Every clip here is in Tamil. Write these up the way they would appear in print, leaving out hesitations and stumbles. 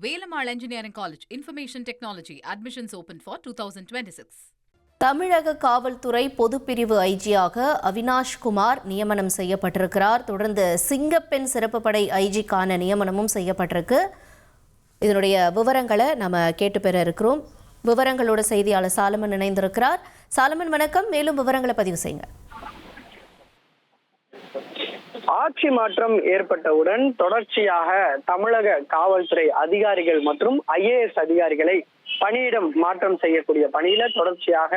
Velamal Engineering College, Information Technology, admissions open for 2026. தமிழக காவல்துறை பொதுப்பிரிவு ஐஜியாக அவினாஷ் குமார் நியமனம் செய்யப்பட்டிருக்கிறார். தொடர்ந்து சிங்கப்பெண் சிறப்பு படை ஐஜிக்கான நியமனமும் செய்யப்பட்டிருக்கு. இதனுடைய விவரங்களை நம்ம கேட்டு பெற இருக்கிறோம். விவரங்களோட செய்தியாளர் சாலமன் இணைந்திருக்கிறார். சாலமன் வணக்கம். மேலும் விவரங்களை பதிவு செய்யுங்க. ஆட்சி மாற்றம் ஏற்பட்டவுடன் தொடர்ச்சியாக தமிழக காவல்துறை அதிகாரிகள் மற்றும் IAS அதிகாரிகளை பணியிடம் மாற்றம் செய்யக்கூடிய பணியில தொடர்ச்சியாக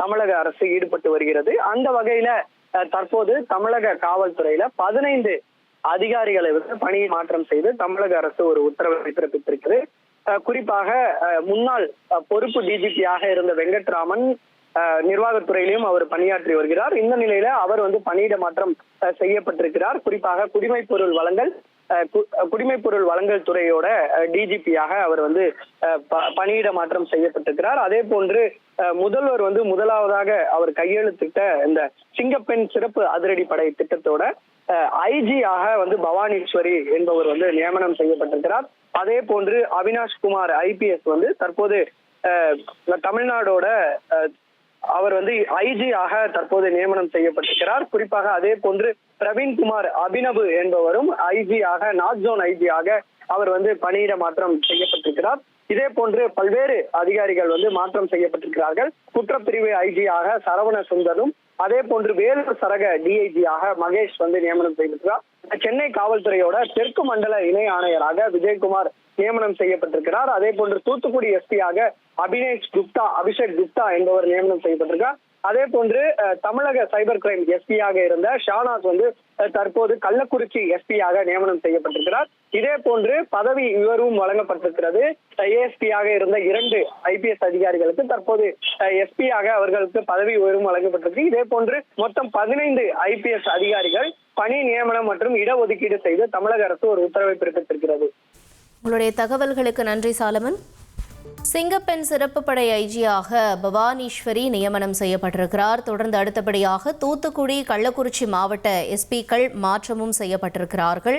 தமிழக அரசு ஈடுபட்டு வருகிறது. அந்த வகையில தற்போது தமிழக காவல்துறையில 15 அதிகாரிகளை வந்து பணியை மாற்றம் செய்து தமிழக அரசு ஒரு உத்தரவை பிறப்பித்திருக்கிறது. குறிப்பாக முன்னாள் பொறுப்பு டிஜிபியாக இருந்த வெங்கட்ராமன் நிர்வாகத்துறையிலும் அவர் பணியாற்றி வருகிறார். இந்த நிலையில அவர் வந்து பணியிட மாற்றம் செய்யப்பட்டிருக்கிறார். குறிப்பாக குடிமைப்பொருள் வழங்கல் துறையோட டிஜிபியாக அவர் வந்து பணியிட மாற்றம் செய்யப்பட்டிருக்கிறார். அதே போன்று முதல்வர் வந்து முதலாவதாக அவர் கையெழுத்திட்ட இந்த சிங்கப்பெண் சிறப்பு அதிரடி படை திட்டத்தோட ஐஜியாக வந்து பவானீஸ்வரி என்பவர் வந்து நியமனம் செய்யப்பட்டிருக்கிறார். அதே போன்று அவினாஷ் குமார் IPS வந்து தற்போது தமிழ்நாடோட அவர் வந்து ஐஜியாக தற்போது நியமனம் செய்யப்பட்டிருக்கிறார். குறிப்பாக அதே போன்று பிரவீன்குமார் அபினவு என்பவரும் ஐஜியாக நார்த் ஜோன் ஐஜியாக அவர் வந்து பணியிட மாற்றம் செய்யப்பட்டிருக்கிறார். இதே போன்று பல்வேறு அதிகாரிகள் வந்து மாற்றம் செய்யப்பட்டிருக்கிறார்கள். குற்றப்பிரிவு ஐஜியாக சரவண சுந்தரும், அதே போன்று வேலூர் சரக DIGயாக மகேஷ் வந்து நியமனம் செய்திருக்கிறார். சென்னை காவல்துறையோட தெற்கு மண்டல இணை ஆணையராக விஜயகுமார் நியமனம் செய்யப்பட்டிருக்கிறார். அதே போன்று தூத்துக்குடி SP-யாக அபிஷேக் குப்தா என்பவர் நியமனம் செய்யப்பட்டிருக்கார். அதே போன்று தமிழக சைபர் கிரைம் SP-யாக இருந்த ஷானாஸ் வந்து தற்போது கள்ளக்குறிச்சி SP-யாக நியமனம் செய்யப்பட்டிருக்கிறார். இதே போன்று பதவி உயர்வும் வழங்கப்பட்டிருக்கிறது. ASP-யாக இருந்த 2 IPS அதிகாரிகளுக்கு தற்போது SP-யாக அவர்களுக்கு பதவி உயர்வும் வழங்கப்பட்டிருக்கு. இதே போன்று மொத்தம் 15 IPS அதிகாரிகள் பணி நியமனம் மற்றும் இடஒதுக்கீடு செய்து தமிழக அரசு ஒரு உத்தரவை பிறப்பித்திருக்கிறது. உங்களுடைய தகவல்களுக்கு நன்றி சாலமன். சிங்கப்பெண் சிறப்பு படை ஐஜியாக பவானீஸ்வரி நியமனம் செய்யப்பட்டிருக்கிறார். தொடர்ந்து அடுத்தபடியாக தூத்துக்குடி கள்ளக்குறிச்சி மாவட்ட SP-க்கள் மாற்றமும் செய்யப்பட்டிருக்கிறார்கள்.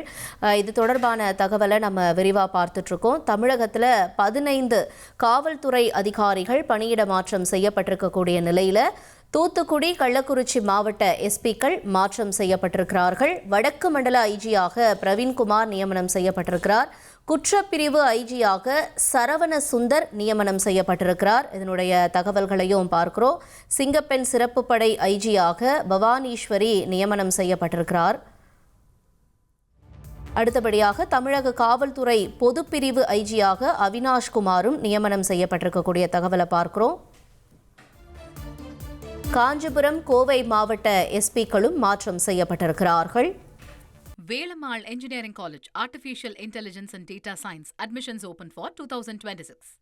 இது தொடர்பான தகவலை நம்ம விரிவாக பார்த்துட்டு இருக்கோம். தமிழகத்தில் 15 காவல்துறை அதிகாரிகள் பணியிட மாற்றம் செய்யப்பட்டிருக்கக்கூடிய நிலையில் தூத்துக்குடி கள்ளக்குறிச்சி மாவட்ட SP-க்கள் மாற்றம் செய்யப்பட்டிருக்கிறார்கள். வடக்கு மண்டல ஐஜியாக பிரவீன்குமார் நியமனம் செய்யப்பட்டிருக்கிறார். குற்றப்பிரிவு ஐஜியாக சரவண சுந்தர் நியமனம் செய்யப்பட்டிருக்கிறார். இதனுடைய தகவல்களையும் பார்க்கிறோம். சிங்கப்பெண் சிறப்பு படை ஐஜியாக பவானீஸ்வரி நியமனம் செய்யப்பட்டிருக்கிறார். அடுத்தபடியாக தமிழக காவல்துறை பொதுப்பிரிவு ஐஜியாக அவினாஷ் குமாரும் நியமனம் செய்யப்பட்டிருக்கக்கூடிய தகவலை பார்க்கிறோம். காஞ்சிபுரம் கோவை மாவட்ட SP-க்களும் மாற்றம் செய்யப்பட்டிருக்கிறார்கள். Velamal Engineering College, Artificial Intelligence and Data Science, admissions open for 2026.